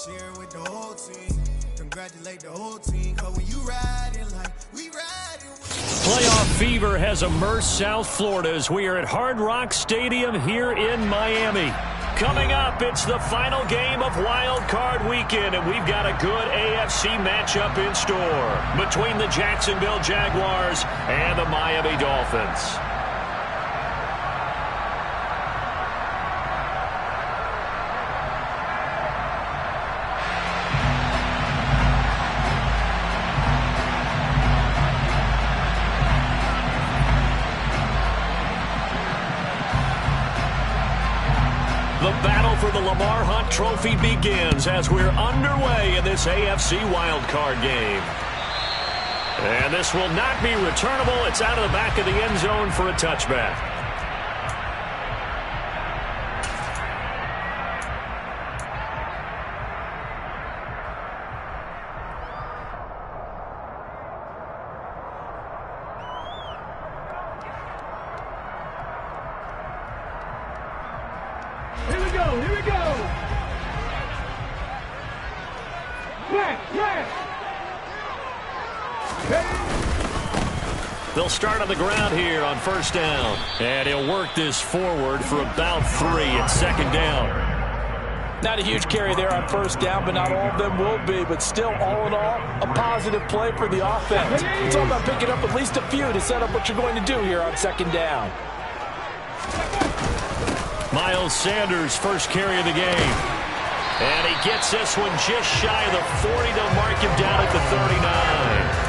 Share with the whole team. Congratulate the whole team. Cause when you riding like we riding. Playoff fever has immersed South Florida as we are at Hard Rock Stadium here in Miami. Coming up, it's the final game of Wild Card Weekend, and we've got a good AFC matchup in store between the Jacksonville Jaguars and the Miami Dolphins. The battle for the Lamar Hunt Trophy begins as we're underway in this AFC wildcard game. And this will not be returnable. It's out of the back of the end zone for a touchback. Here we go. They'll start on the ground here on first down. And he'll work this forward for about 3 at second down. Not a huge carry there on first down, but not all of them will be. But still, all in all, a positive play for the offense. It's all about picking up at least a few to set up what you're going to do here on second down. Miles Sanders, first carry of the game. And he gets this one just shy of the 40. They'll mark him down at the 39.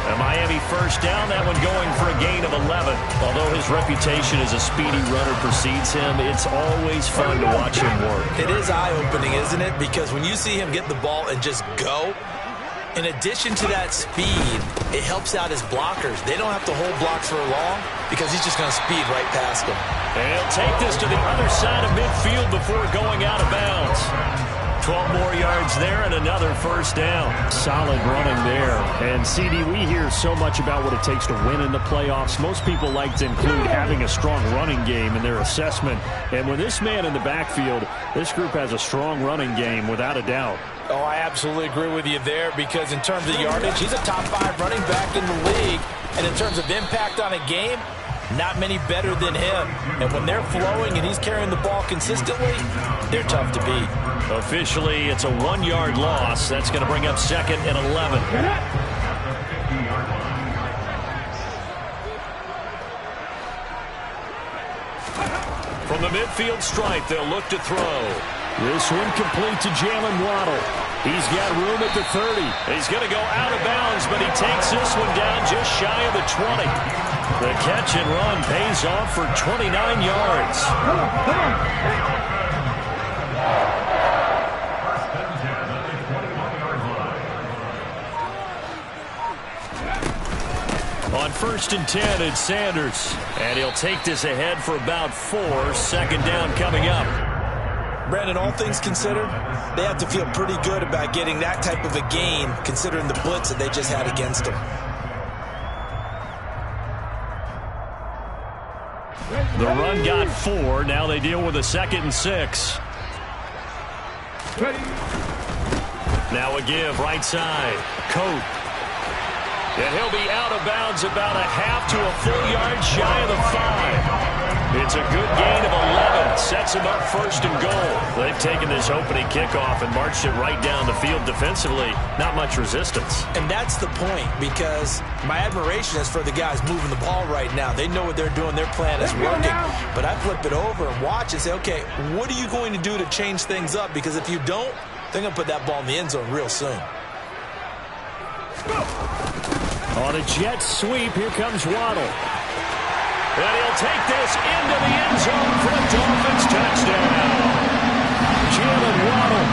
A Miami first down, that one going for a gain of 11. Although his reputation as a speedy runner precedes him, it's always fun to watch him work. It is eye-opening, isn't it? Because when you see him get the ball and just go, in addition to that speed, it helps out his blockers. They don't have to hold blocks for long because he's just going to speed right past them. And he'll take this to the other side of midfield before going out of bounds. 12 more yards there and another first down. Solid running there. And, CD, we hear so much about what it takes to win in the playoffs. Most people like to include having a strong running game in their assessment. And with this man in the backfield, this group has a strong running game without a doubt. Oh, I absolutely agree with you there because in terms of yardage, he's a top 5 running back in the league. And in terms of impact on a game, not many better than him. And when they're flowing and he's carrying the ball consistently, they're tough to beat. Officially, it's a 1-yard loss. That's going to bring up second and 11. From the midfield stripe, they'll look to throw. This one complete to Jalen Waddle. He's got room at the 30. He's going to go out of bounds, but he takes this one down just shy of the 20. The catch and run pays off for 29 yards. On first and 10, it's Sanders. And he'll take this ahead for about 4. Second down coming up. Brandon, all things considered, they have to feel pretty good about getting that type of a gain considering the blitz that they just had against them. The run got 4. Now they deal with a 2nd and 6. Now a give right side. Coat. And he'll be out of bounds about a half to a full yard shy of the 5. It's a good gain of 11. Sets him up first and goal. They've taken this opening kickoff and marched it right down the field defensively. Not much resistance. And that's the point, because my admiration is for the guys moving the ball right now. They know what they're doing. Their plan is working. But I flip it over and watch and say, okay, what are you going to do to change things up? Because if you don't, they're going to put that ball in the end zone real soon. On a jet sweep, here comes Waddle. And he'll take this into the end zone for a Dolphins touchdown. Jalen Waddle,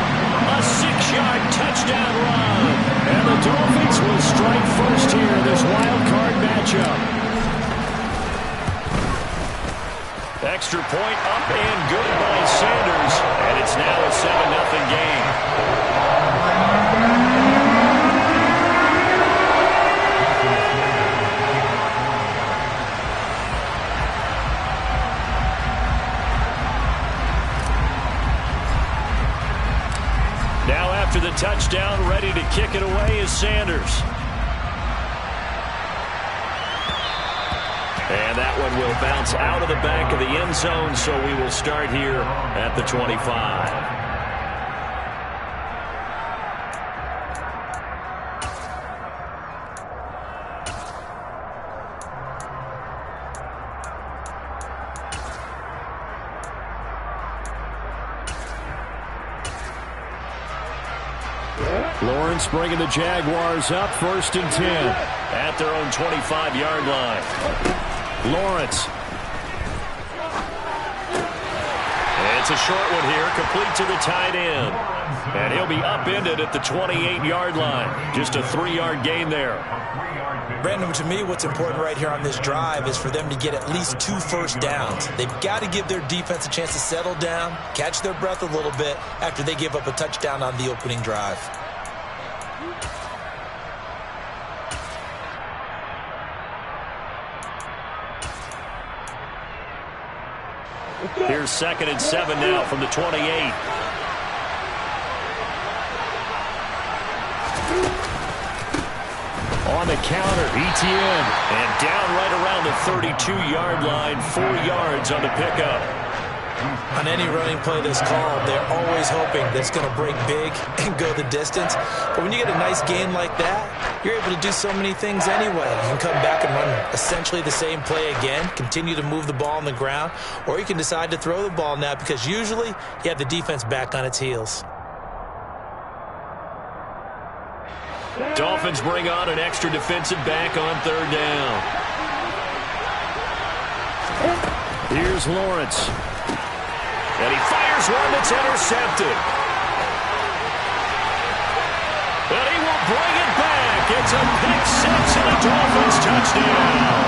a 6-yard touchdown run. And the Dolphins will strike first here in this wild card matchup. Extra point up and good by Sanders. And it's now a 7-0 game. Now after the touchdown. Ready to kick it away is Sanders. And that one will bounce out of the back of the end zone, so we will start here at the 25. Lawrence bringing the Jaguars up, 1st and 10. At their own 25-yard line. Lawrence. It's a short one here, complete to the tight end. And he'll be upended at the 28-yard line. Just a 3-yard gain there. Brandon, to me, what's important right here on this drive is for them to get at least 2 first downs. They've got to give their defense a chance to settle down, catch their breath a little bit after they give up a touchdown on the opening drive. Here's 2nd and 7 now from the 28. On the counter, Etienne. And down right around the 32-yard line, 4 yards on the pickup. On any running play that's called, they're always hoping that it's going to break big and go the distance. But when you get a nice gain like that, you're able to do so many things anyway. You can come back and run essentially the same play again, continue to move the ball on the ground, or you can decide to throw the ball now because usually you have the defense back on its heels. Dolphins bring on an extra defensive back on 3rd down. Here's Lawrence. And he fires one that's intercepted. And he will bring it back. It's a pick 6 and a Dolphins touchdown.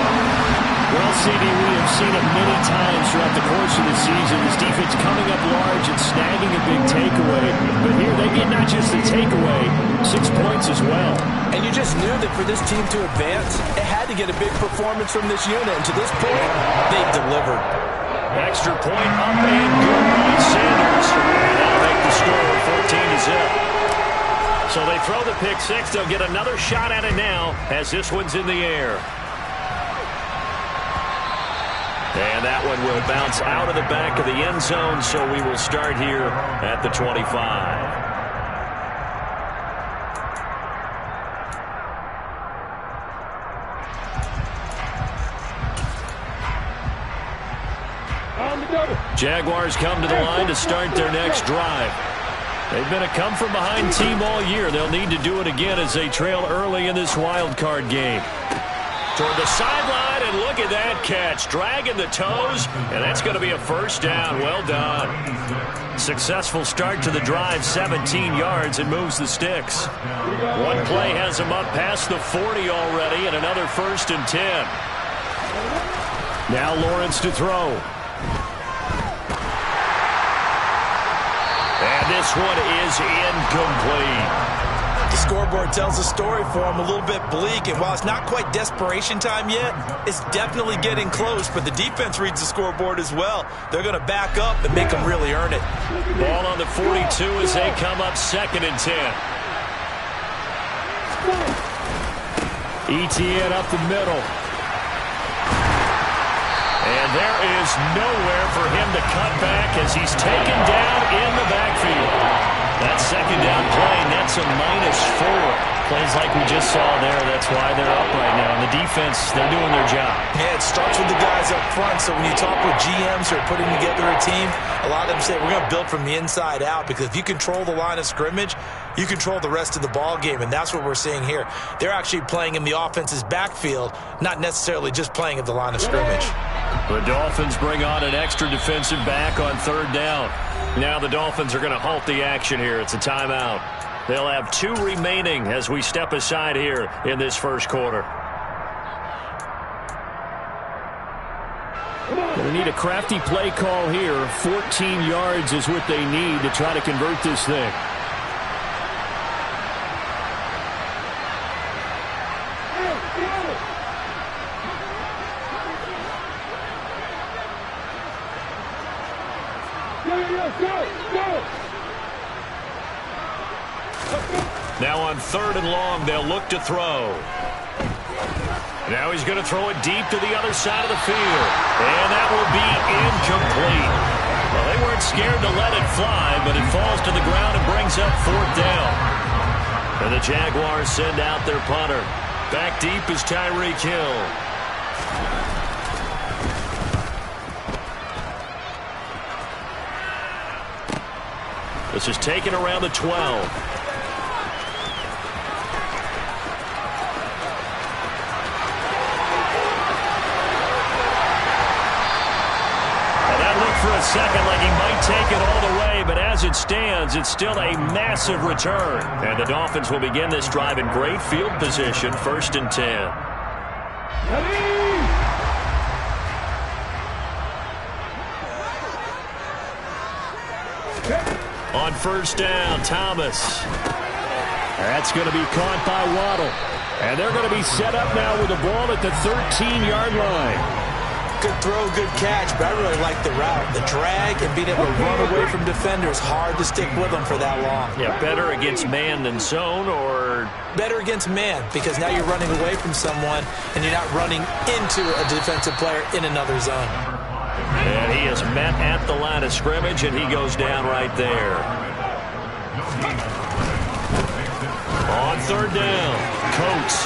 Well, CD, we have seen it many times throughout the course of the season. This defense coming up large and snagging a big takeaway. But here they get not just the takeaway, 6 points as well. And you just knew that for this team to advance, it had to get a big performance from this unit. And to this point, they've delivered. Extra point up and good by Sanders. And that'll make the score 14-0. So they throw the pick 6. They'll get another shot at it now as this one's in the air. And that one will bounce out of the back of the end zone, so we will start here at the 25. Jaguars come to the line to start their next drive. They've been a come-from-behind team all year. They'll need to do it again as they trail early in this wild card game. Toward the sideline, and look at that catch. Dragging the toes, and that's going to be a first down. Well done. Successful start to the drive, 17 yards, and moves the sticks. One play has them up past the 40 already, and another 1st and 10. Now Lawrence to throw. And this one is incomplete. The scoreboard tells a story for him, a little bit bleak, and while it's not quite desperation time yet, it's definitely getting close, but the defense reads the scoreboard as well. They're going to back up and make them really earn it. Ball on the 42 as they come up 2nd and 10. Etienne up the middle. And there is nowhere for him to cut back as he's taken down in the backfield. That 2nd down play nets a -4. Plays like we just saw there, that's why they're up right now. And the defense, they're doing their job. Yeah, it starts with the guys up front. So when you talk with GMs who are putting together a team, a lot of them say we're going to build from the inside out, because if you control the line of scrimmage, you control the rest of the ball game, and that's what we're seeing here. They're actually playing in the offense's backfield, not necessarily just playing at the line of scrimmage. The Dolphins bring on an extra defensive back on 3rd down. Now the Dolphins are going to halt the action here. It's a timeout. They'll have 2 remaining as we step aside here in this first quarter. They need a crafty play call here. 14 yards is what they need to try to convert this thing. Now on 3rd and long, they'll look to throw. Now he's going to throw it deep to the other side of the field. And that will be incomplete. Well, they weren't scared to let it fly, but it falls to the ground and brings up 4th down. And the Jaguars send out their punter. Back deep is Tyreek Hill. This is taken around the 12. For a second like he might take it all the way, but as it stands, it's still a massive return. And the Dolphins will begin this drive in great field position, 1st and 10. On 1st down, Thomas. That's going to be caught by Waddle. And they're going to be set up now with the ball at the 13-yard line. Good throw, good catch, but I really like the route. The drag and being able to run away from defenders, hard to stick with them for that long. Yeah, better against man than zone, or? Better against man, because now you're running away from someone and you're not running into a defensive player in another zone. And he is met at the line of scrimmage, and he goes down right there. On 3rd down, Coates.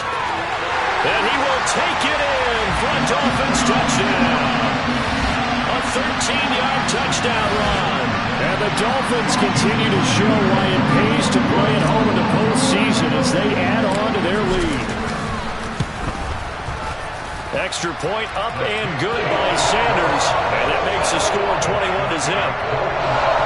And he will take it in for a Dolphins touchdown. A 13-yard touchdown run. And the Dolphins continue to show why it pays to play at home in the postseason as they add on to their lead. Extra point up and good by Sanders. And that makes the score 21-0.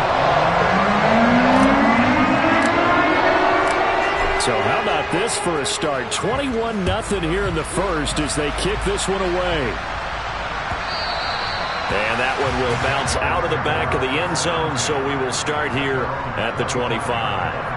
So how about this for a start? 21-0 here in the first as they kick this one away. And that one will bounce out of the back of the end zone, so we will start here at the 25.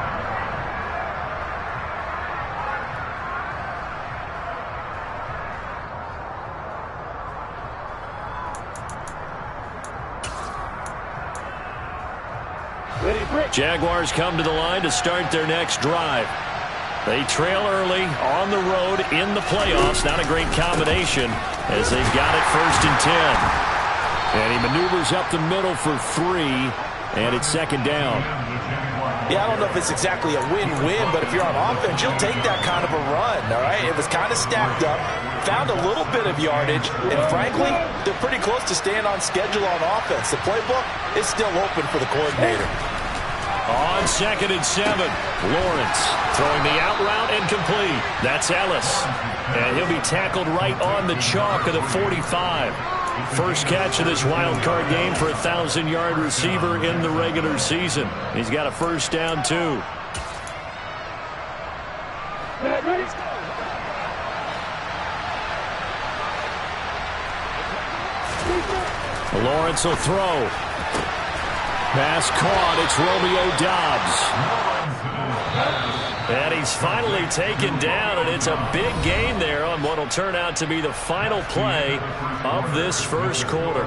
Jaguars come to the line to start their next drive. They trail early on the road in the playoffs. Not a great combination as they've got it 1st and 10. And he maneuvers up the middle for 3, and it's 2nd down. Yeah, I don't know if it's exactly a win-win, but if you're on offense, you'll take that kind of a run, all right? It was kind of stacked up, found a little bit of yardage, and frankly, they're pretty close to staying on schedule on offense. The playbook is still open for the coordinator. On 2nd and 7, Lawrence throwing the out route incomplete. That's Ellis. And he'll be tackled right on the chalk of the 45. First catch of this wild card game for a 1,000-yard receiver in the regular season. He's got a 1st down, too. Lawrence will throw. Pass caught. It's Romeo Doubs. And he's finally taken down, and it's a big gain there on what will turn out to be the final play of this first quarter.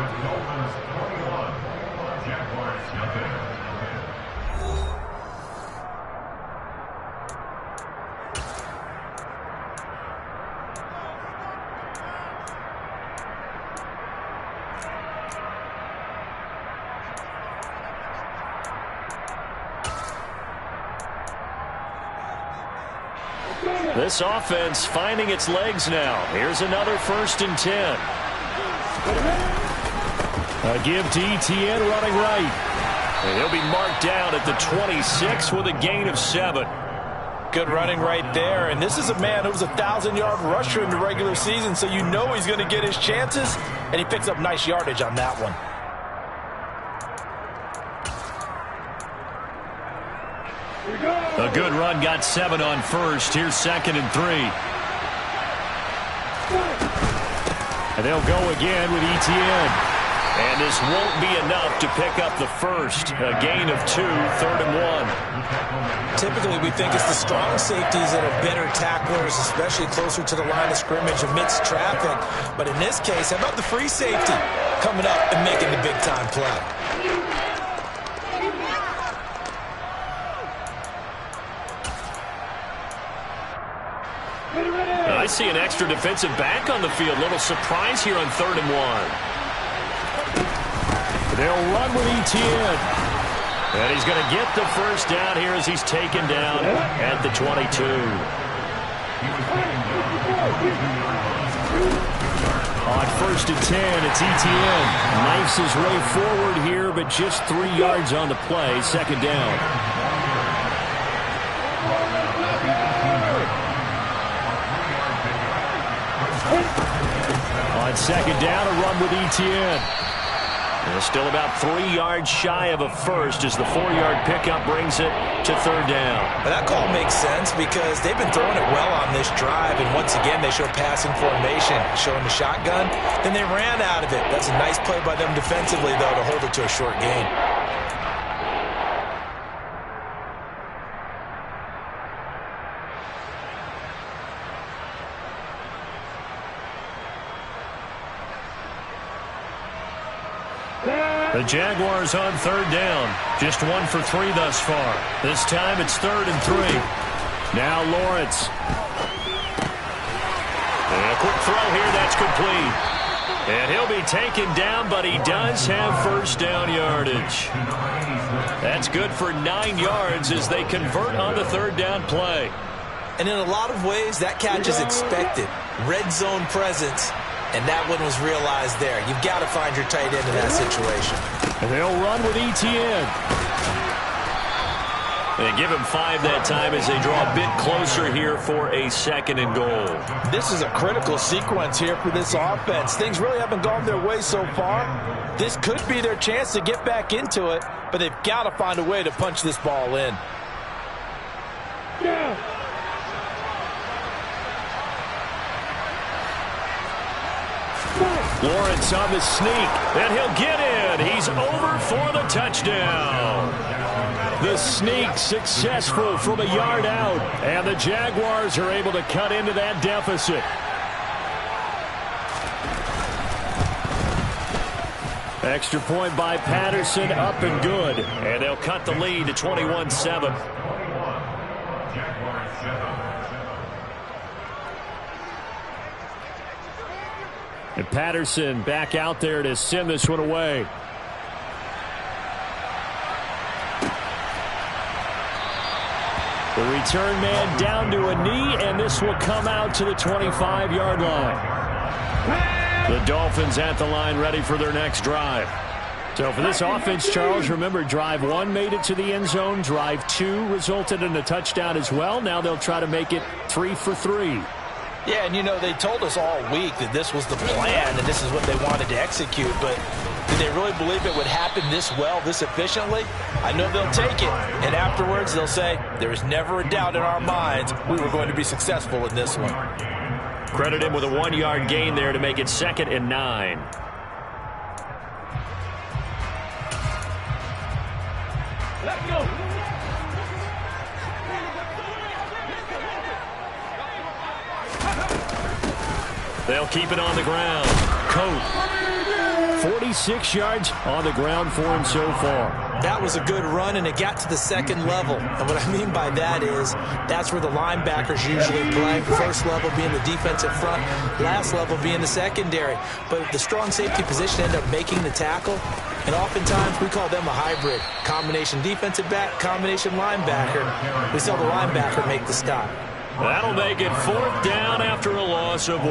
This offense finding its legs now. Here's another 1st and 10. A give to Etienne running right. And he'll be marked down at the 26 with a gain of 7. Good running right there. And this is a man who was a 1,000-yard rusher in the regular season, so you know he's going to get his chances. And he picks up nice yardage on that one. A good run, got 7 on 1st. Here's 2nd and 3. And they'll go again with Etienne. And this won't be enough to pick up the 1st. A gain of 2, 3rd and 1. Typically, we think it's the strong safeties that are better tacklers, especially closer to the line of scrimmage amidst traffic. But in this case, how about the free safety coming up and making the big-time play? I see an extra defensive back on the field. Little surprise here on 3rd and 1. They'll run with Etienne. And he's going to get the first down here as he's taken down at the 22. On 1st and 10, it's Etienne. Knifes his way forward here, but just 3 yards on the play. 2nd down. On 2nd down, a run with Etienne. And still about 3 yards shy of a first as the 4-yard pickup brings it to 3rd down. But that call makes sense because they've been throwing it well on this drive, and once again they show passing formation, showing the shotgun. Then they ran out of it. That's a nice play by them defensively, though, to hold it to a short gain. The Jaguars on 3rd down. Just 1 for 3 thus far. This time it's 3rd and 3. Now Lawrence. And a quick throw here, that's complete. And he'll be taken down, but he does have first down yardage. That's good for 9 yards as they convert on the 3rd down play. And in a lot of ways, that catch is expected. Red zone presence. And that one was realized there. You've got to find your tight end in that situation. And they'll run with Etienne. They give him 5 that time as they draw a bit closer here for a 2nd and goal. This is a critical sequence here for this offense. Things really haven't gone their way so far. This could be their chance to get back into it, but they've got to find a way to punch this ball in. Yeah. Lawrence on the sneak, and he'll get in. He's over for the touchdown. The sneak successful from a yard out, and the Jaguars are able to cut into that deficit. Extra point by Patterson, up and good. And they'll cut the lead to 21-7. And Patterson back out there to send this one away. The return man down to a knee, and this will come out to the 25-yard line. The Dolphins at the line ready for their next drive. So for this offense, Charles, remember, drive 1 made it to the end zone. Drive 2 resulted in a touchdown as well. Now they'll try to make it 3 for 3. Yeah, and you know, they told us all week that this was the plan and this is what they wanted to execute, but did they really believe it would happen this well, this efficiently? I know they'll take it, and afterwards they'll say, there was never a doubt in our minds we were going to be successful in this one. Credit him with a 1-yard gain there to make it 2nd and 9. Let's go. They'll keep it on the ground. Coat. 46 yards on the ground for him so far. That was a good run, and it got to the 2nd level. And what I mean by that is that's where the linebackers usually play. First level being the defensive front, last level being the secondary. But the strong safety position ended up making the tackle. And oftentimes we call them a hybrid. Combination defensive back, combination linebacker. We saw the linebacker make the stop. That'll make it 4th down after a loss of 1.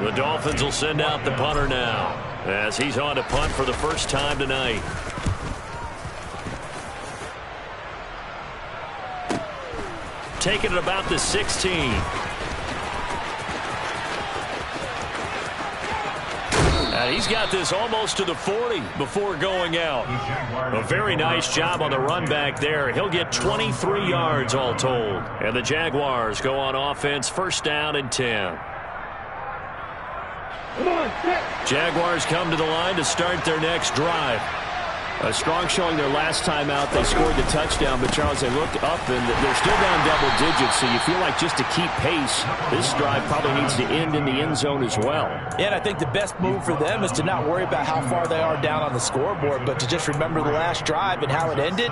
The Dolphins will send out the punter now as he's on to punt for the first time tonight. Taking it about the 16. And he's got this almost to the 40 before going out. A very nice job on the run back there. He'll get 23 yards all told. And the Jaguars go on offense, 1st down and 10. Jaguars come to the line to start their next drive. A strong showing their last time out. They scored the touchdown, but Charles, they looked up and they're still down double digits, so you feel like just to keep pace, this drive probably needs to end in the end zone as well. Yeah, and I think the best move for them is to not worry about how far they are down on the scoreboard, but to just remember the last drive and how it ended.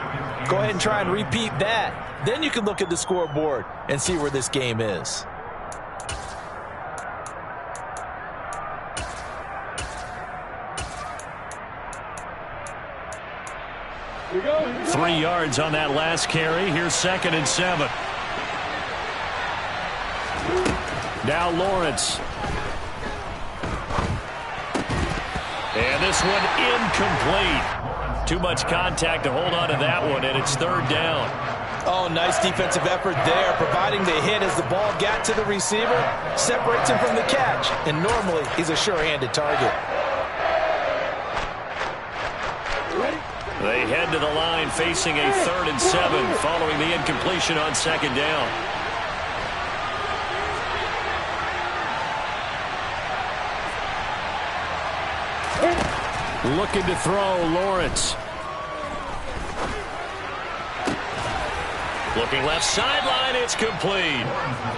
Go ahead and try and repeat that. Then you can look at the scoreboard and see where this game is. 3 yards on that last carry. Here's 2nd and 7. Now Lawrence. And this one incomplete. Too much contact to hold on to that one, and it's 3rd down. Oh, nice defensive effort there, providing the hit as the ball got to the receiver, separates him from the catch, and normally he's a sure-handed target. They head to the line facing a 3rd and 7 following the incompletion on 2nd down. Looking to throw, Lawrence. Looking left sideline, it's complete.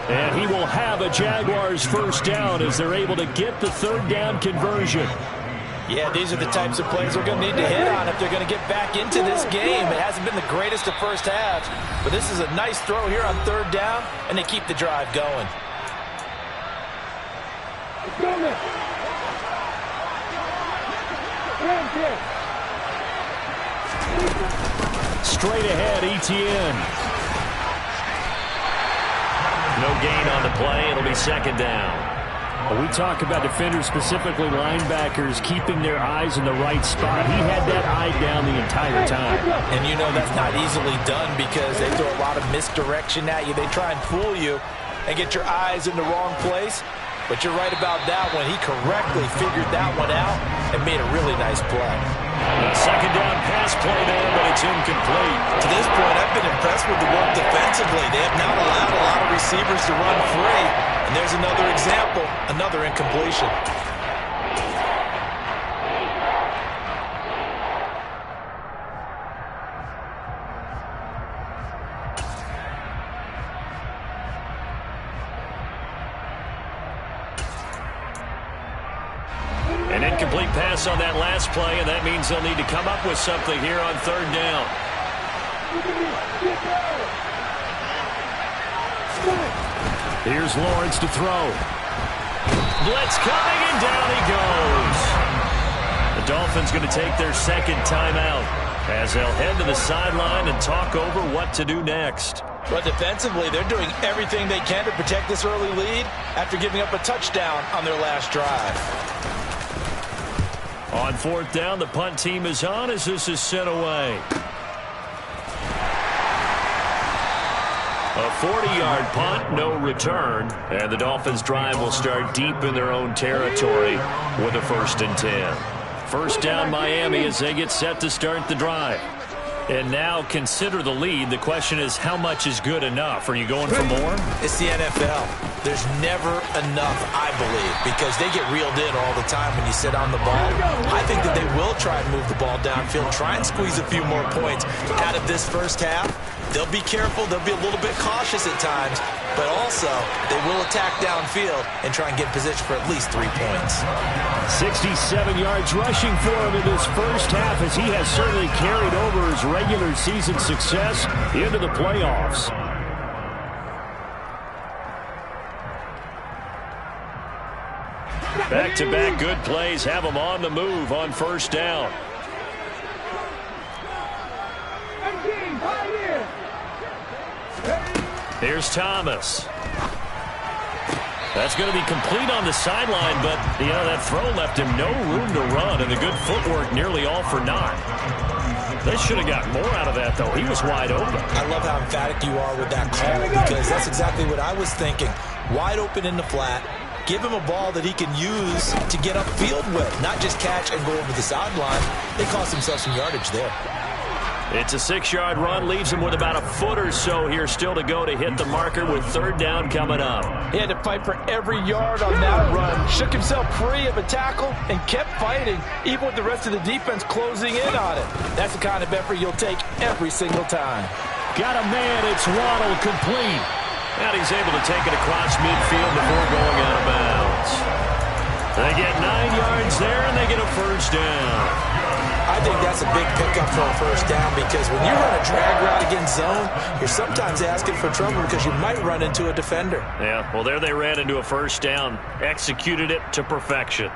And he will have a Jaguars 1st down as they're able to get the 3rd down conversion. Yeah, these are the types of plays we're going to need to hit on if they're going to get back into this game. It hasn't been the greatest of first halves, but this is a nice throw here on 3rd down, and they keep the drive going. Straight ahead, Etienne. No gain on the play. It'll be 2nd down. We talk about defenders, specifically linebackers, keeping their eyes in the right spot. He had that eye down the entire time. And you know that's not easily done because they throw a lot of misdirection at you. They try and fool you and get your eyes in the wrong place. But you're right about that one. He correctly figured that one out and made a really nice play. 2nd down pass play there, but it's incomplete. To this point, I've been impressed with the work defensively. They have not allowed a lot of receivers to run free. And there's another example, another incompletion. An incomplete pass on that last play, and that means they'll need to come up with something here on 3rd down. Here's Lawrence to throw. Blitz coming, and down he goes. The Dolphins going to take their 2nd timeout as they'll head to the sideline and talk over what to do next. But defensively, they're doing everything they can to protect this early lead after giving up a touchdown on their last drive. On 4th down, the punt team is on as this is sent away. A 40-yard punt, no return, and the Dolphins' drive will start deep in their own territory with a 1st and 10. 1st down, Miami, as they get set to start the drive. And now consider the lead. The question is, how much is good enough? Are you going for more? It's the NFL. There's never enough, I believe, because they get reeled in all the time when you sit on the ball. I think that they will try and move the ball downfield, try and squeeze a few more points out of this 1st half. They'll be careful. They'll be a little bit cautious at times, but also they will attack downfield and try and get position for at least 3 points. 67 yards rushing for him in this 1st half as he has certainly carried over his regular season success into the playoffs. Back-to-back good plays have them on the move on 1st down. Here's Thomas. That's going to be complete on the sideline, but, you know, that throw left him no room to run, and the good footwork nearly all for naught. They should have got more out of that, though. He was wide open. I love how emphatic you are with that call because that's exactly what I was thinking. Wide open in the flat. Give him a ball that he can use to get upfield with, not just catch and go over the sideline. They cost themselves some yardage there. It's a 6-yard run, leaves him with about a foot or so here still to go to hit the marker with 3rd down coming up. He had to fight for every yard on that run, shook himself free of a tackle, and kept fighting, even with the rest of the defense closing in on it. That's the kind of effort you'll take every single time. Got a man, it's Waddle, complete. And he's able to take it across midfield before going out of bounds. They get 9 yards there, and they get a 1st down. I think that's a big pickup for a 1st down because when you run a drag route against zone, you're sometimes asking for trouble because you might run into a defender. Yeah, well, there they ran into a 1st down, executed it to perfection.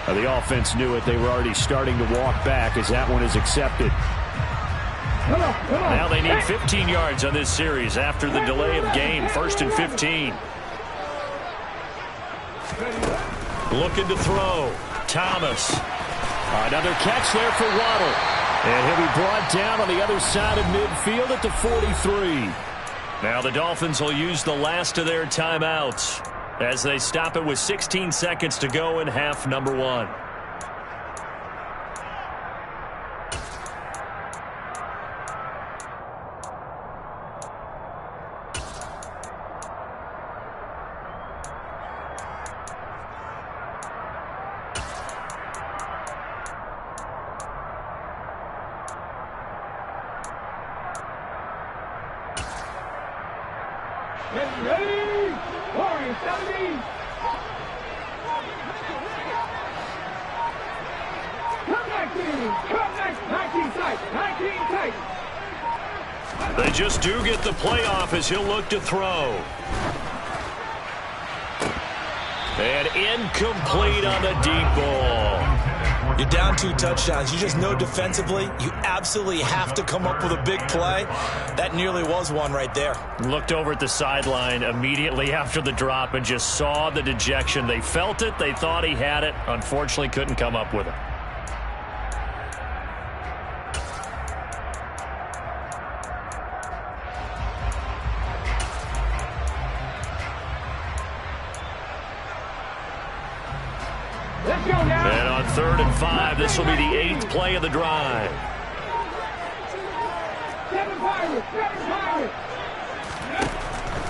The offense knew it. They were already starting to walk back as that one is accepted. Now they need 15 yards on this series after the delay of game. 1st and 15. Looking to throw. Thomas. Another catch there for Waddle. And he'll be brought down on the other side of midfield at the 43. Now the Dolphins will use the last of their timeouts as they stop it with 16 seconds to go in half number 1. They just do get the playoff as he'll look to throw. And incomplete on the deep ball. You're down 2 touchdowns. You just know defensively you absolutely have to come up with a big play. That nearly was one right there. Looked over at the sideline immediately after the drop and just saw the dejection. They felt it. They thought he had it. Unfortunately, couldn't come up with it. And on 3rd and 5, this will be the 8th play of the drive.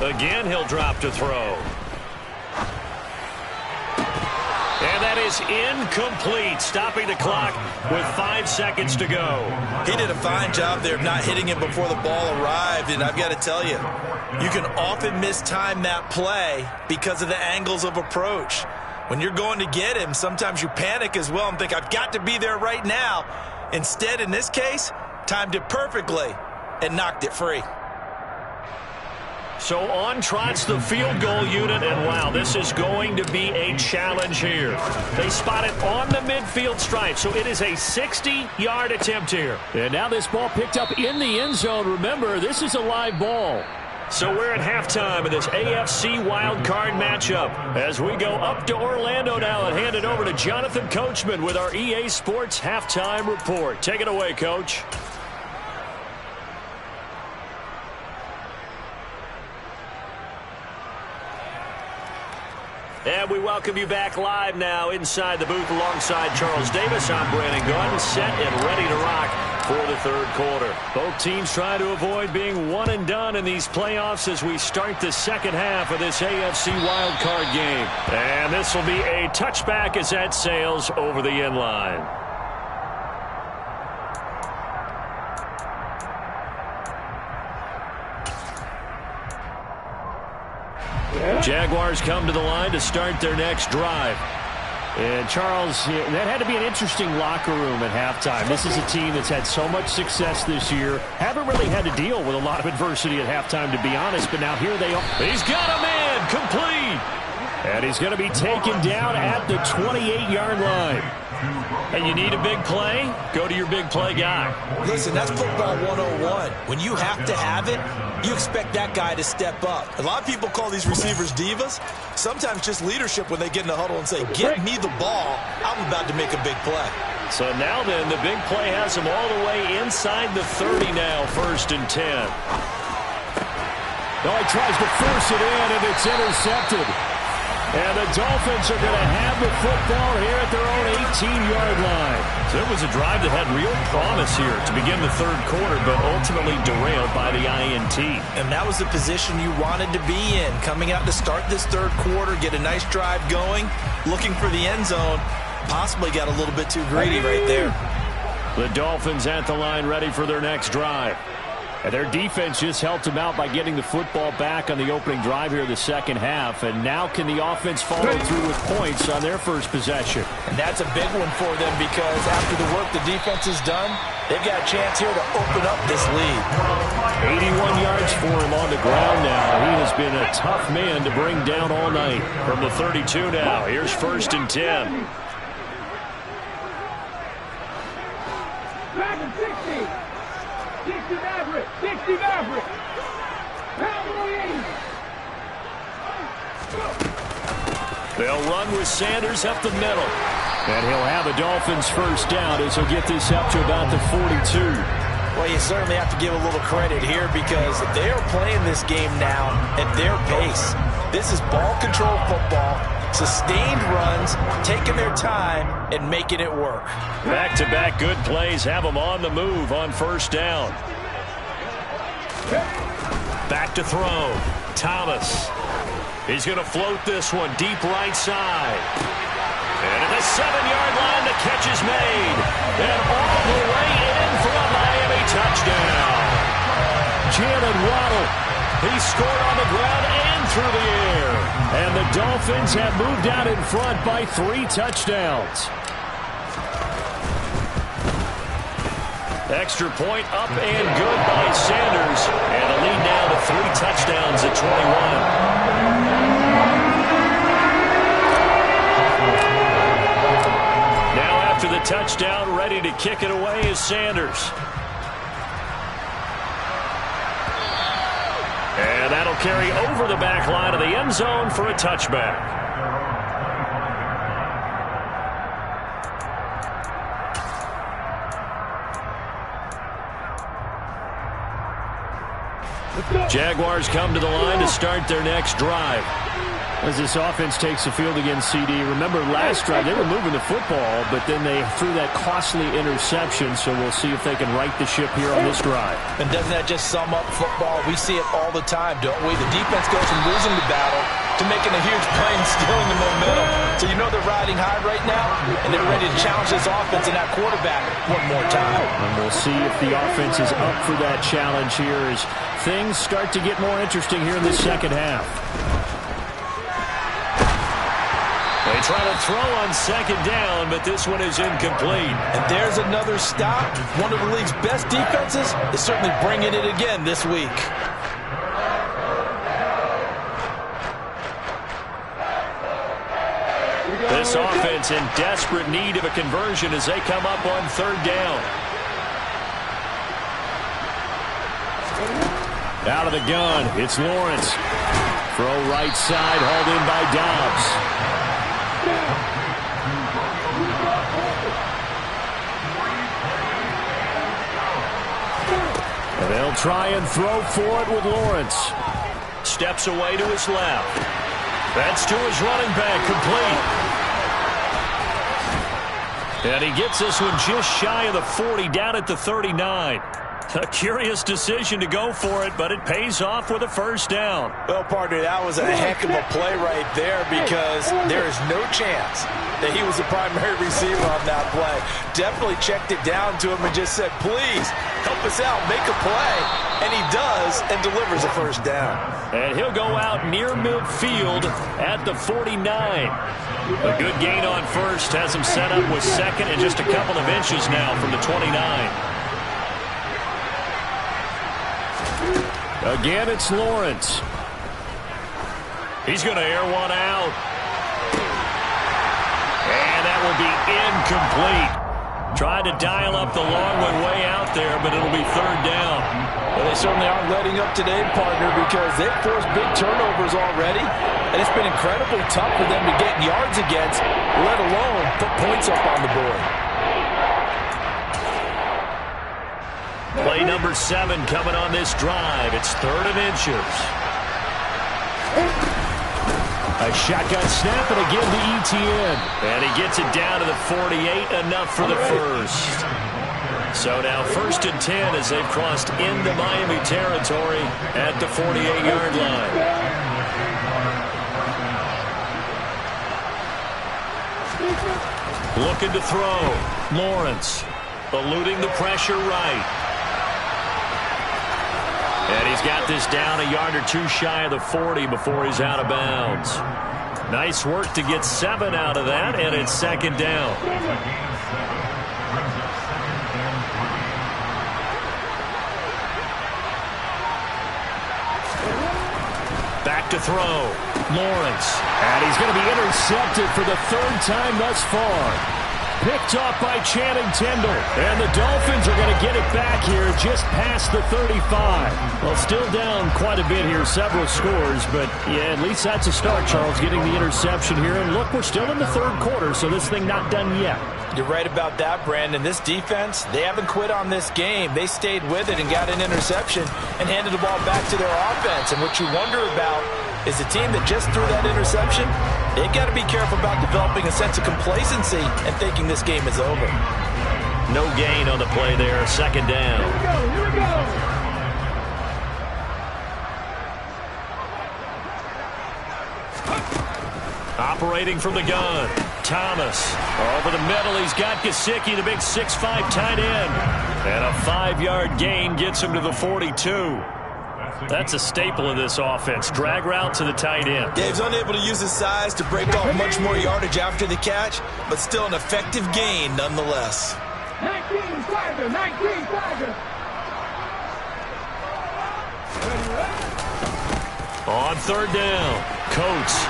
Again, he'll drop to throw. And that is incomplete, stopping the clock with 5 seconds to go. He did a fine job there of not hitting him before the ball arrived, and I've got to tell you, you can often mistime that play because of the angles of approach. When you're going to get him, sometimes you panic as well and think, I've got to be there right now. Instead, in this case, timed it perfectly and knocked it free. So on trots the field goal unit, and wow, this is going to be a challenge here. They spot it on the midfield stripe, so it is a 60-yard attempt here. And now this ball picked up in the end zone. Remember, this is a live ball. So we're at halftime in this AFC wildcard matchup as we go up to Orlando now and hand it over to Jonathan Coachman with our EA Sports Halftime Report. Take it away, Coach. And we welcome you back live now inside the booth alongside Charles Davis. I'm Brandon Gaudin, set and ready to rock for the 3rd quarter. Both teams trying to avoid being one and done in these playoffs as we start the 2nd half of this AFC wildcard game. And this will be a touchback as that sails over the end line. Jaguars come to the line to start their next drive. And Charles, that had to be an interesting locker room at halftime. This is a team that's had so much success this year. Haven't really had to deal with a lot of adversity at halftime, to be honest, but now here they are. He's got a man, complete. And he's going to be taken down at the 28-yard line. And you need a big play? Go to your big play guy. Listen, that's football 101. When you have to have it, you expect that guy to step up. A lot of people call these receivers divas. Sometimes just leadership when they get in the huddle and say, get me the ball. I'm about to make a big play. So now then, the big play has him all the way inside the 30 now, 1st and 10. Oh, he tries to force it in, and it's intercepted. And the Dolphins are going to have the football here at their own 18-yard line. So it was a drive that had real promise here to begin the 3rd quarter, but ultimately derailed by the INT. And that was the position you wanted to be in. Coming out to start this 3rd quarter, get a nice drive going, looking for the end zone. Possibly got a little bit too greedy right there. The Dolphins at the line ready for their next drive. And their defense just helped them out by getting the football back on the opening drive here in the second half. And now can the offense follow through with points on their first possession? And that's a big one for them because after the work the defense has done, they've got a chance here to open up this lead. 81 yards for him on the ground now. He has been a tough man to bring down all night. From the 32 now, here's 1st and 10. Back at 60. 60 Maverick. 60 Maverick. They'll run with Sanders up the middle. And he'll have a Dolphins first down as he'll get this up to about the 42. Well, you certainly have to give a little credit here because they are playing this game now at their pace. This is ball control football, sustained runs, taking their time and making it work. Back-to-back good plays have them on the move on first down. Back to throw. Thomas. He's going to float this one deep right side. And at the 7-yard line, the catch is made. And all the way in for a Miami touchdown. Jalen Waddle. He scored on the ground and through the air. And the Dolphins have moved out in front by 3 touchdowns. Extra point up and good by Sanders. And the lead now to 3 touchdowns at 21. After the touchdown, ready to kick it away is Sanders. And that'll carry over the back line of the end zone for a touchback. Jaguars come to the line to start their next drive. As this offense takes the field against CD, remember last drive they were moving the football, but then they threw that costly interception, so we'll see if they can right the ship here on this drive. And doesn't that just sum up football? We see it all the time, don't we? The defense goes from losing the battle to making a huge play and stealing the momentum. So you know they're riding high right now, and they're ready to challenge this offense and that quarterback one more time. And we'll see if the offense is up for that challenge here as things start to get more interesting here in the second half. They try to throw on second down, but this one is incomplete. And there's another stop. One of the league's best defenses is certainly bringing it again this week. This offense in desperate need of a conversion as they come up on third down. Out of the gun, it's Lawrence. Throw right side, hauled in by Dobbs. And they'll try and throw for it with Lawrence. Steps away to his left. That's to his running back, complete. And he gets this one just shy of the 40, down at the 39. A curious decision to go for it, but it pays off with a first down. Well, partner, that was a heck of a play right there because there is no chance that he was the primary receiver on that play. Definitely checked it down to him and just said, please, help us out, make a play. And he does and delivers a first down. And he'll go out near midfield at the 49. A good gain on first has him set up with second and just a couple of inches now from the 29. Again, it's Lawrence. He's going to air one out. And that will be incomplete. Tried to dial up the long one way out there, but it'll be third down. Well, they certainly aren't letting up today, partner, because they've forced big turnovers already. And it's been incredibly tough for them to get yards against, let alone put points up on the board. Play number 7 coming on this drive. It's 3rd and inches. A shotgun snap, and again to Etienne. And he gets it down to the 48, enough for the first. So now 1st and 10 as they've crossed into Miami territory at the 48-yard line. Looking to throw. Lawrence eluding the pressure right. And he's got this down a yard or two shy of the 40 before he's out of bounds. Nice work to get 7 out of that, and it's second down. Back to throw. Lawrence. And he's going to be intercepted for the 3rd time thus far. Picked off by Channing Tindall. And the Dolphins are going to get it back here just past the 35. Well, still down quite a bit here, several scores. But, yeah, at least that's a start, Charles, getting the interception here. And, look, we're still in the 3rd quarter, so this thing not done yet. You're right about that, Brandon. This defense, they haven't quit on this game. They stayed with it and got an interception and handed the ball back to their offense. And what you wonder about is the team that just threw that interception, they've got to be careful about developing a sense of complacency and thinking this game is over. No gain on the play there, second down. Here we go. Operating from the gun, Thomas. Over the middle, he's got Gesicki, the big 6'5" tight end. And a 5-yard gain gets him to the 42. That's a staple of this offense. Drag route to the tight end. Dave's unable to use his size to break off much more yardage after the catch, but still an effective gain nonetheless. 19 Tiger, 19 Tiger. On 3rd down, Coates.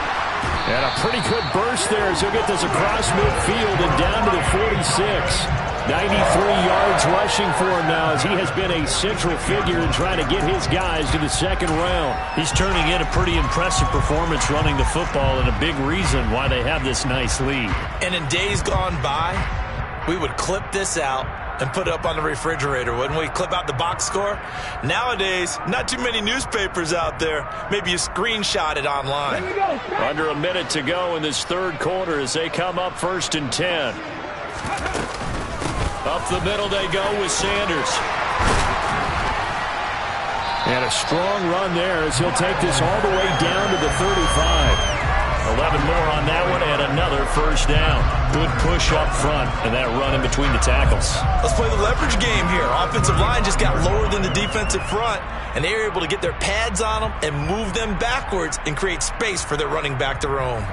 And a pretty good burst there as he'll get this across midfield and down to the 46. 93 yards rushing for him now as he has been a central figure in trying to get his guys to the 2nd round. He's turning in a pretty impressive performance running the football and a big reason why they have this nice lead. And in days gone by, we would clip this out and put it up on the refrigerator, wouldn't we? Clip out the box score. Nowadays, not too many newspapers out there. Maybe you screenshot it online. Under a minute to go in this 3rd quarter as they come up 1st and 10. Up the middle they go with Sanders. And a strong run there as he'll take this all the way down to the 35. 11 more on that one and another 1st down. Good push up front and that run in between the tackles. Let's play the leverage game here. Offensive line just got lower than the defensive front, and they were able to get their pads on them and move them backwards and create space for their running back to roam.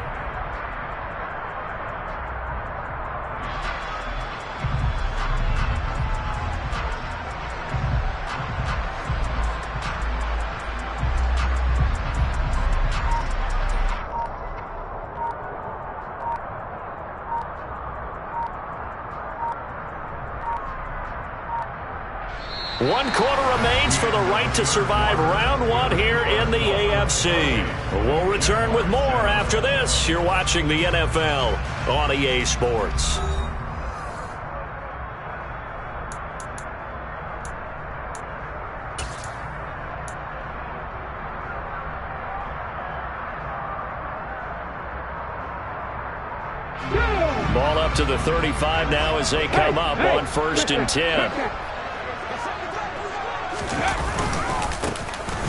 One quarter remains for the right to survive round 1 here in the AFC. We'll return with more after this. You're watching the NFL on EA Sports. Ball up to the 35 now as they come up on 1st and 10.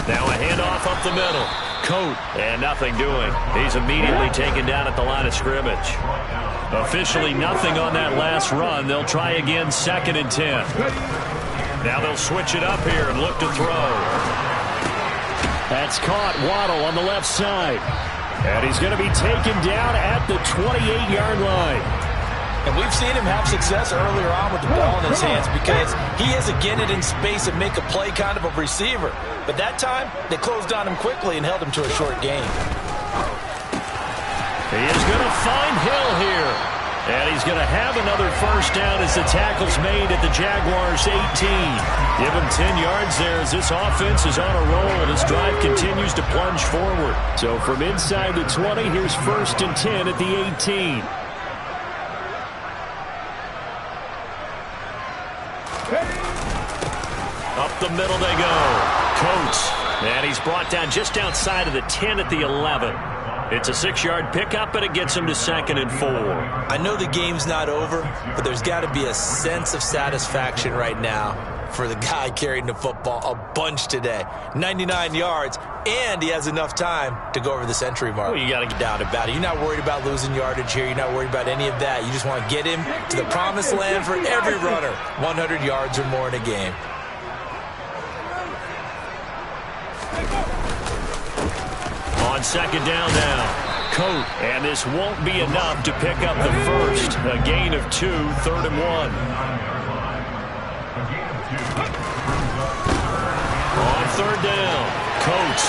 Now a handoff up the middle. Coat, and nothing doing. He's immediately taken down at the line of scrimmage. Officially nothing on that last run. They'll try again 2nd and 10. Now they'll switch it up here and look to throw. That's caught. Waddle on the left side. And he's going to be taken down at the 28-yard line. And we've seen him have success earlier on with the ball in his hands because he has to get it in space and make a play kind of a receiver. But that time, they closed on him quickly and held him to a short gain. He is going to find Hill here. And he's going to have another 1st down as the tackle's made at the Jaguars' 18. Give him 10 yards there as this offense is on a roll. This drive continues to plunge forward. So from inside the 20, here's 1st and 10 at the 18. Up the middle they go. Coates. And he's brought down just outside of the 10 at the 11. It's a 6-yard pickup, and it gets him to 2nd and 4. I know the game's not over, but there's got to be a sense of satisfaction right now for the guy carrying the football a bunch today. 99 yards, and he has enough time to go over the century mark. Well, you got to get down about it. You're not worried about losing yardage here. You're not worried about any of that. You just want to get him to the promised land for every runner. 100 yards or more in a game. on second down now. Coat, and this won't be enough to pick up the first. A gain of 2, 3rd and 1. On third down, Coates.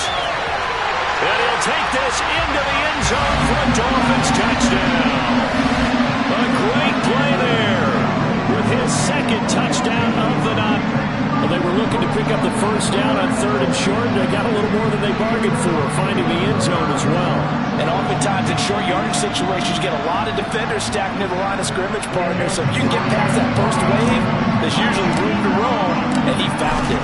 And he'll take this into the end zone for a Dolphins touchdown. A great play there with his second touchdown of the night. Well, they were looking to pick up the first down on 3rd and short. They got a little more than they bargained for, finding the end zone as well. And oftentimes in short yardage situations, you get a lot of defenders stacked near the line of scrimmage, partner. So if you can get past that first wave, there's usually room to roam, and he found it.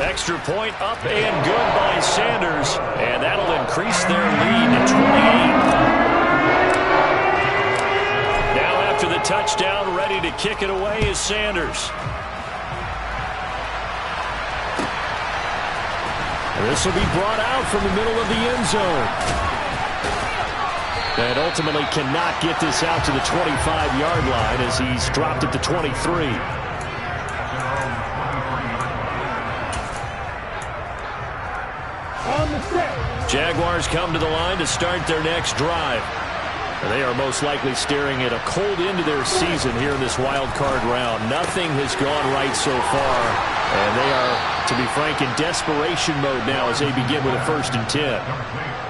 Extra point up and good by Sanders, and that'll increase their lead to 28. Now after the touchdown, ready to kick it away is Sanders. This will be brought out from the middle of the end zone. And ultimately cannot get this out to the 25-yard line as he's dropped it to 23. Jaguars come to the line to start their next drive. And they are most likely staring at a cold end to their season here in this wild card round. Nothing has gone right so far. And they are, to be frank, in desperation mode now as they begin with a 1st and 10.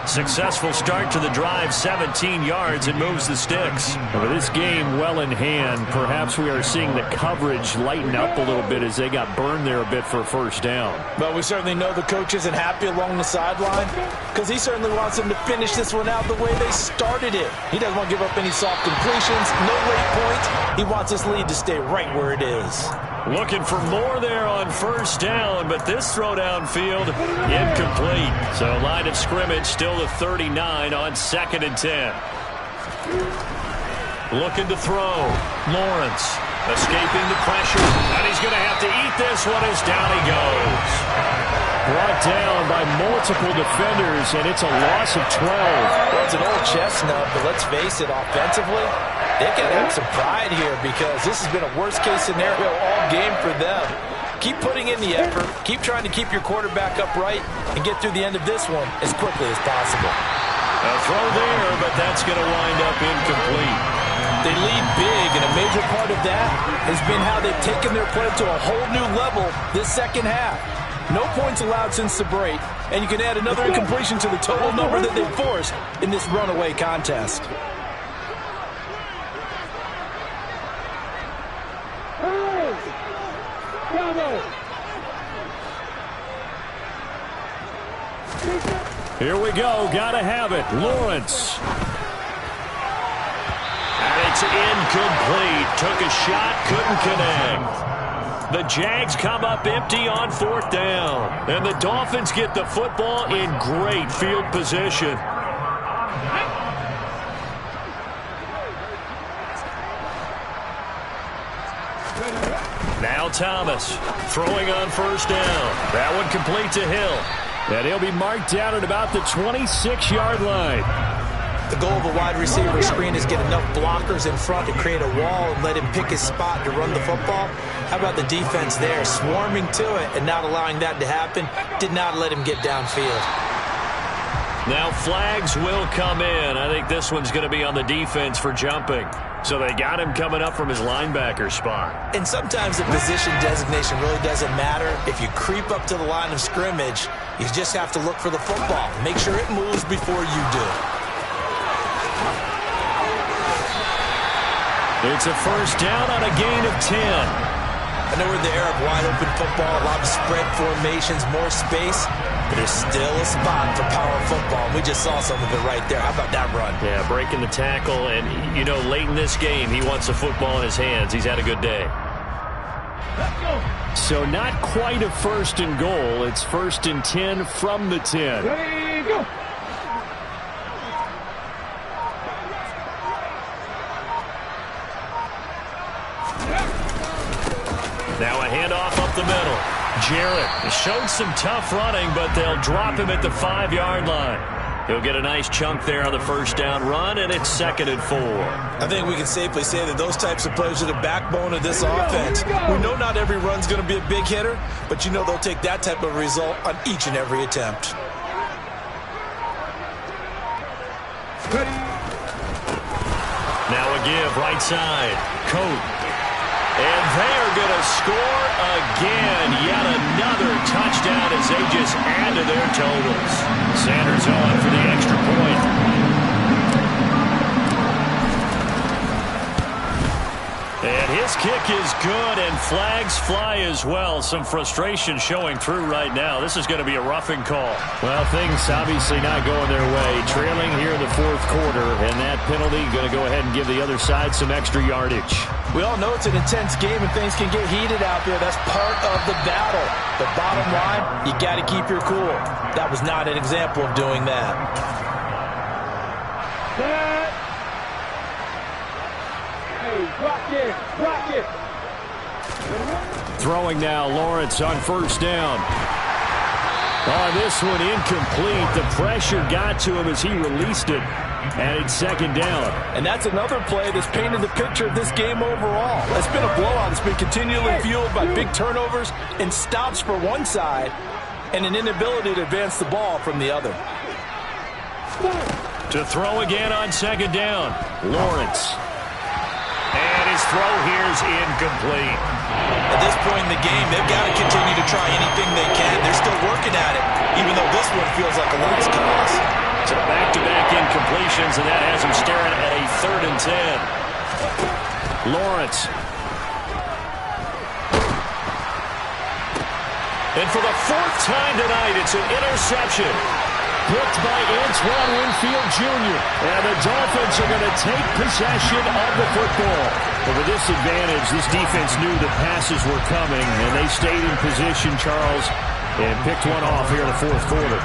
Successful start to the drive, 17 yards, and moves the sticks. And with this game well in hand, perhaps we are seeing the coverage lighten up a little bit as they got burned there a bit for a first down. But we certainly know the coach isn't happy along the sideline because he certainly wants them to finish this one out the way they started it. He doesn't want to give up any soft completions, no late points. He wants this lead to stay right where it is. Looking for more there on first down, but this throw downfield incomplete. So line of scrimmage still to 39 on 2nd and 10. Looking to throw. Lawrence escaping the pressure, and he's going to have to eat this one as down he goes. Brought down by multiple defenders, and it's a loss of 12. Well, it's an old chestnut, but let's face it, offensively, they got to have some pride here because this has been a worst-case scenario all game for them. Keep putting in the effort. Keep trying to keep your quarterback upright and get through the end of this one as quickly as possible. A throw there, but that's going to wind up incomplete. They lead big, and a major part of that has been how they've taken their play to a whole new level this second half. No points allowed since the break, and you can add another incompletion to the total number that they've forced in this runaway contest. Here we go. Gotta have it. Lawrence. And it's incomplete. Took a shot, couldn't connect. The Jags come up empty on 4th down. And the Dolphins get the football in great field position. Now Thomas throwing on first down. That one complete to Hill. And he'll be marked down at about the 26-yard line. The goal of a wide receiver screen is get enough blockers in front to create a wall and let him pick his spot to run the football. How about the defense there, swarming to it and not allowing that to happen? Did not let him get downfield. Now flags will come in. I think this one's going to be on the defense for jumping. So they got him coming up from his linebacker spot. And sometimes the position designation really doesn't matter. If you creep up to the line of scrimmage, you just have to look for the football. Make sure it moves before you do. It's a first down on a gain of 10. I know we're in the era of wide-open football, a lot of spread formations, more space, but there's still a spot for power football. We just saw some of it right there. How about that run? Yeah, breaking the tackle, and, you know, late in this game, he wants the football in his hands. He's had a good day. So not quite a 1st and goal. It's 1st and 10 from the 10. Ready, go. Now a handoff up the middle. Jarrett showed some tough running, but they'll drop him at the 5-yard line. He'll get a nice chunk there on the first down run, and it's 2nd and 4. I think we can safely say that those types of plays are the backbone of this offense. We know not every run's going to be a big hitter, but you know they'll take that type of result on each and every attempt. Now a give, right side. Coat. And they are going to score again. Yet another touchdown as they just add to their totals. Sanders on for the extra point. And his kick is good, and flags fly as well. Some frustration showing through right now. This is going to be a roughing call. Well, things obviously not going their way. Trailing here in the 4th quarter, and that penalty going to go ahead and give the other side some extra yardage. We all know it's an intense game and things can get heated out there. That's part of the battle. But bottom line, you got to keep your cool. That was not an example of doing that. Block it. Throwing now, Lawrence on first down. On this one, incomplete. The pressure got to him as he released it, and it's 2nd down. And that's another play that's painted the picture of this game overall. It's been a blowout. It's been continually fueled by big turnovers and stops for one side and an inability to advance the ball from the other. To throw again on 2nd down, Lawrence. And his throw here is incomplete. At this point in the game, they've got to continue to try anything they can. They're still working at it, even though this one feels like a lost cause. So back-to-back incompletions, and that has him staring at a 3rd and 10. Lawrence. And for the 4th time tonight, it's an interception. Picked by Antoine Winfield Jr. And the Dolphins are going to take possession of the football. But with this advantage, this defense knew the passes were coming, and they stayed in position, Charles, and picked one off here in the 4th quarter.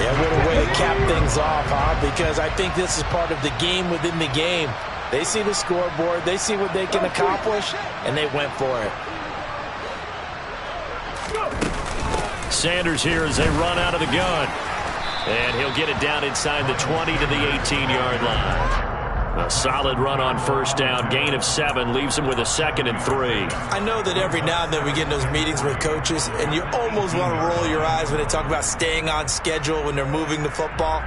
Yeah, what a way to cap things off, huh? Because I think this is part of the game within the game. They see the scoreboard, they see what they can accomplish, and they went for it. Sanders here as they run out of the gun. And he'll get it down inside the 20 to the 18-yard line. A solid run on first down. Gain of 7 leaves him with a 2nd and 3. I know that every now and then we get in those meetings with coaches, and you almost want to roll your eyes when they talk about staying on schedule when they're moving the football.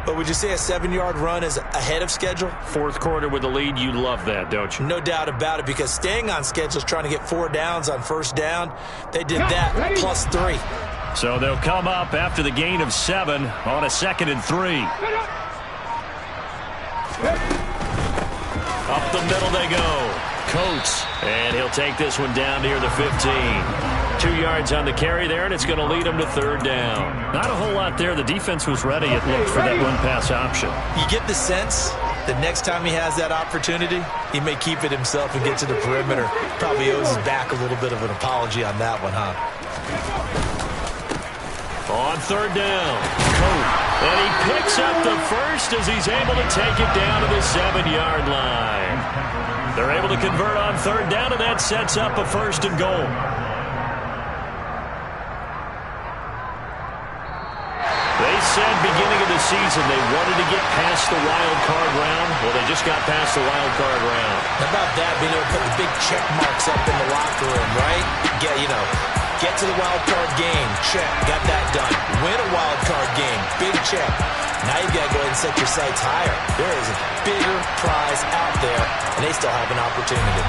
But would you say a 7-yard run is ahead of schedule? 4th quarter with the lead, you love that, don't you? No doubt about it, because staying on schedule is trying to get 4 downs on first down. They did that plus 3. So they'll come up after the gain of 7 on a 2nd and 3. Up the middle they go. Coates. And he'll take this one down near the 15. 2 yards on the carry there, and it's going to lead him to 3rd down. Not a whole lot there. The defense was ready, it looked, for that run-pass option. You get the sense that next time he has that opportunity, he may keep it himself and get to the perimeter. Probably owes his back a little bit of an apology on that one, huh? On 3rd down, Coat. And he picks up the first as he's able to take it down to the 7-yard line. They're able to convert on 3rd down, and that sets up a 1st and goal. They said beginning of the season they wanted to get past the wild card round. Well, they just got past the wild card round. How about that, being able to put the big check marks up in the locker room, right? Get to the wild card game, check, got that done. Win a wild card game, big check. Now you've got to go ahead and set your sights higher. There is a bigger prize out there, and they still have an opportunity.